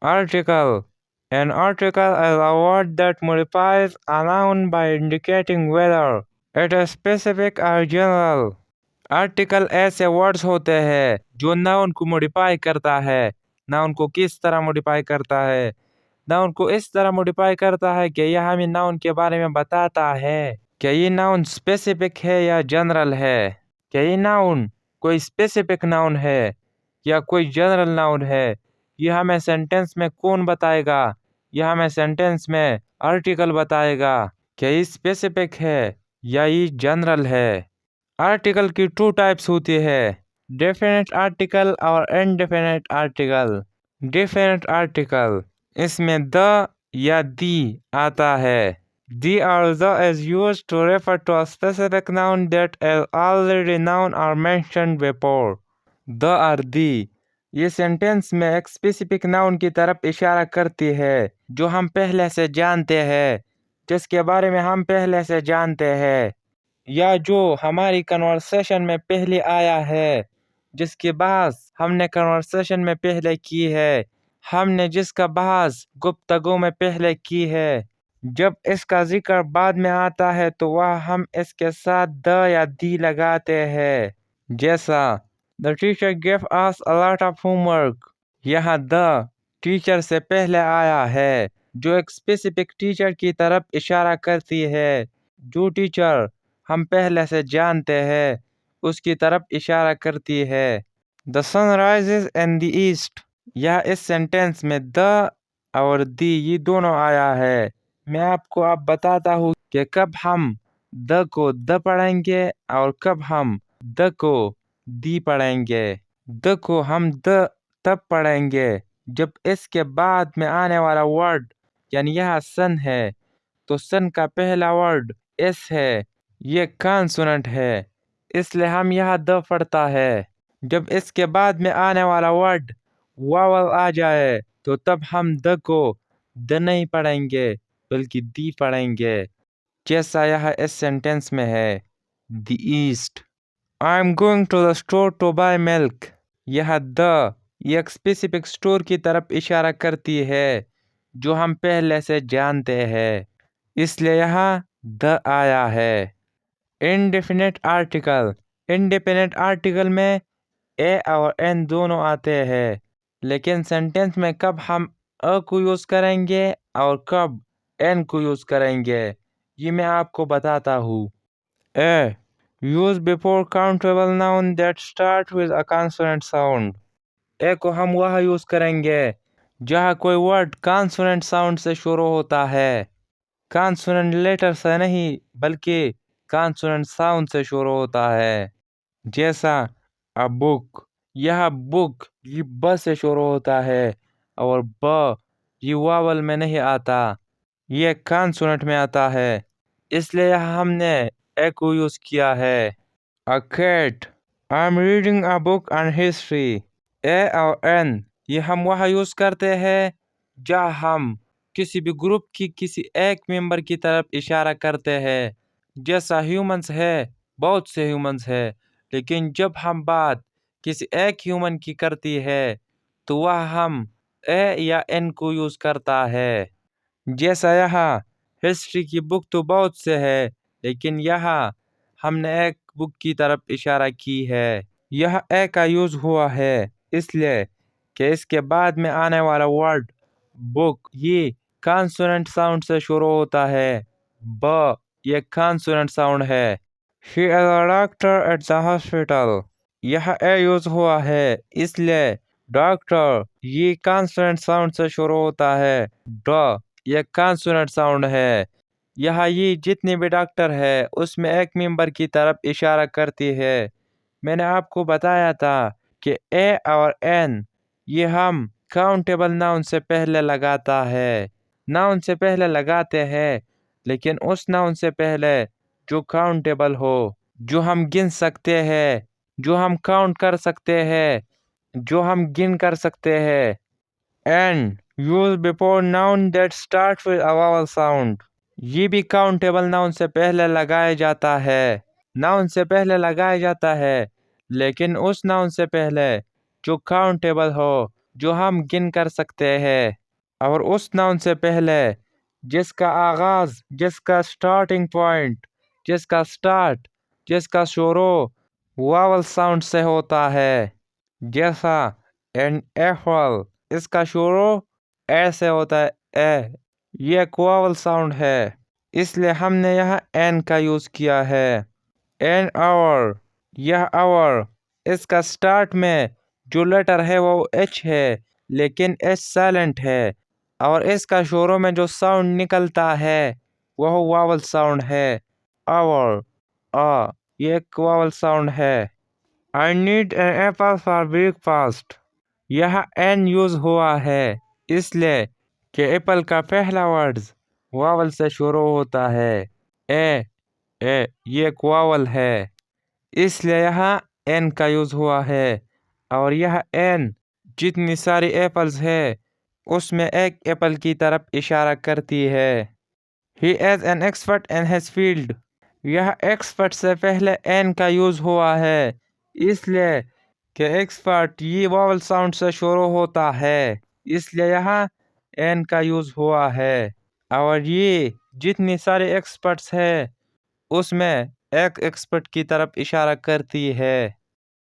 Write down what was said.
Article. An article is a word that modifies a noun by indicating whether it is specific or general. Article ऐसे words होते हैं जो noun को modify करता है। Noun को किस तरह मॉडिफाई करता है? नाउन को इस तरह मॉडिफाई करता है कि यह हमें नाउन के बारे में बताता है कि ये नाउन स्पेसिफिक है या जनरल है। क्या ये नाउन कोई स्पेसिफिक नाउन है या कोई जनरल नाउन है? यह हमें सेंटेंस में कौन बताएगा? यह हमें सेंटेंस में आर्टिकल बताएगा कि ये स्पेसिफिक है या ये जनरल है। आर्टिकल की 2 टाइप्स होती है, डेफिनेट आर्टिकल और इनडेफिनेट आर्टिकल। डेफिनेट आर्टिकल इसमें द या दी आता है। The or the is used to refer to a specific noun that is already known or mentioned before. The or the ये सेंटेंस में एक स्पेसिफिक नाउन की तरफ इशारा करती है जो हम पहले से जानते हैं, जिसके बारे में हम पहले से जानते हैं, या जो हमारी कन्वर्सेशन में पहले आया है, जिसकी बहस हमने कन्वर्सेशन में पहले की है, हमने जिसका बहस गुफ्तगू में पहले की है। जब इसका जिक्र बाद में आता है तो वह हम इसके साथ द या दी लगाते हैं। जैसा the teacher give us a lot of homework. यहाँ द टीचर से पहले आया है जो एक स्पेसिफिक टीचर की तरफ इशारा करती है। जो टीचर हम पहले से जानते हैं उसकी तरफ इशारा करती है। The sun rises in the east. यह इस सेंटेंस में द और दी ये दोनों आया है। मैं आपको अब बताता हूँ कि कब हम द को द पढ़ेंगे और कब हम द को दी पढ़ेंगे। द को हम द तब पढ़ेंगे जब इसके बाद में आने वाला वर्ड यानी यह सन है तो सन का पहला वर्ड एस है। ये कॉन्सोनेंट है इसलिए हम यह द पढ़ता है। जब इसके बाद में आने वाला वर्ड वावल आ जाए तो तब हम द को द नहीं पढ़ेंगे बल्कि दी पढ़ेंगे, जैसा यह इस सेंटेंस में है। The east. I am going to the store to buy milk. यह द एक स्पेसिफिक स्टोर की तरफ इशारा करती है जो हम पहले से जानते हैं, इसलिए यहाँ द आया है। Indefinite article. इनडेफिनेट आर्टिकल में ए और एन दोनों आते हैं, लेकिन सेंटेंस में कब हम अ को यूज़ करेंगे और कब एन को यूज़ करेंगे ये मैं आपको बताता हूँ। A use before countable noun that start with a consonant sound. A को हम वह यूज़ करेंगे जहाँ कोई वर्ड कॉन्सोनेंट साउंड से शुरू होता है। कॉन्सोनेंट लेटर से नहीं बल्कि कॉन्सोनेंट साउंड से शुरू होता है। जैसा अ बुक। यह बुक ये ब से शुरू होता है और ब ये वावल में नहीं आता, ये कॉन्सोनेंट में आता है, इसलिए यहाँ हमने ए को यूज़ किया है। A cat. I am reading a book on history. A और एन ये हम वह यूज़ करते हैं जहाँ हम किसी भी ग्रुप की किसी एक मेंबर की तरफ इशारा करते हैं। जैसा ह्यूमंस है, बहुत से ह्यूमंस है, लेकिन जब हम बात किसी एक ह्यूमन की करती है तो वह हम ए या एन को यूज़ करता है। जैसा यहाँ हिस्ट्री की बुक तो बहुत से है, लेकिन यहाँ हमने एक बुक की तरफ इशारा की है। यह ए का यूज़ हुआ है इसलिए कि इसके बाद में आने वाला वर्ड बुक ये कॉन्सोनेंट साउंड से शुरू होता है। ब ये कॉन्सोनेंट साउंड है। She is a doctor at the hospital. यह ए यूज़ हुआ है इसलिए डॉक्टर ये कॉन्सोनेंट साउंड से शुरू होता है। ड ये कॉन्सोनेंट साउंड है। यहाँ ये जितने भी डॉक्टर है उसमें एक मेंबर की तरफ इशारा करती है। मैंने आपको बताया था कि ए और एन ये हम काउंटेबल नाउन से पहले लगाता है। नाउन से पहले लगाते हैं, लेकिन उस नाउन से पहले जो काउंटेबल हो, जो हम गिन सकते हैं, जो हम काउंट कर सकते हैं, जो हम गिन कर सकते हैं। An use before noun that start with a vowel sound. ये भी काउंटेबल नाउन से पहले लगाया जाता है। नाउन से पहले लगाया जाता है, लेकिन उस नाउन से पहले जो काउंटेबल हो, جو ہم گن کر سکتے ہیں، اور اس ناؤن سے پہلے جس کا آغاز، جس کا سٹارٹنگ پوائنٹ، جس کا شروع واول ساؤنڈ سے ہوتا ہے، جیسا این ایپل، اس کا شروع اے سے ہوتا ہے، اے، یہ ایک واول ساؤنڈ ہے، اس لیے ہم نے یہاں این کا یوز کیا ہے۔ این آور، یہ آور، اس کا سٹارٹ میں جو لیٹر ہے وہ ایچ ہے، لیکن ایچ سائلنٹ ہے، اور اس کا شروع میں جو ساؤنڈ نکلتا ہے وہ واول ساؤنڈ ہے، آور، یہ ایک واول ساؤنڈ ہے۔ I need an apple for breakfast، یہاں این یوز ہوا ہے اس لیے کہ ایپل کا پہلا ورڈز واول سے شروع ہوتا ہے، اے، یہ ایک واول ہے، اس لیے یہاں این کا یوز ہوا ہے، اور یہ این جتنی ساری ایپلز ہے اس میں ایک ایپل کی طرف اشارہ کرتی ہے۔ He is an expert in his field، یہ ایکسپرٹ سے پہلے این کا یوز ہوا ہے اس لیے کہ ایکسپرٹ یہ واول ساؤنڈ سے شروع ہوتا ہے، اس لیے یہاں این کا یوز ہوا ہے، اور یہ جتنی سارے ایکسپرٹس ہے اس میں ایک ایکسپرٹ کی طرف اشارہ کرتی ہے۔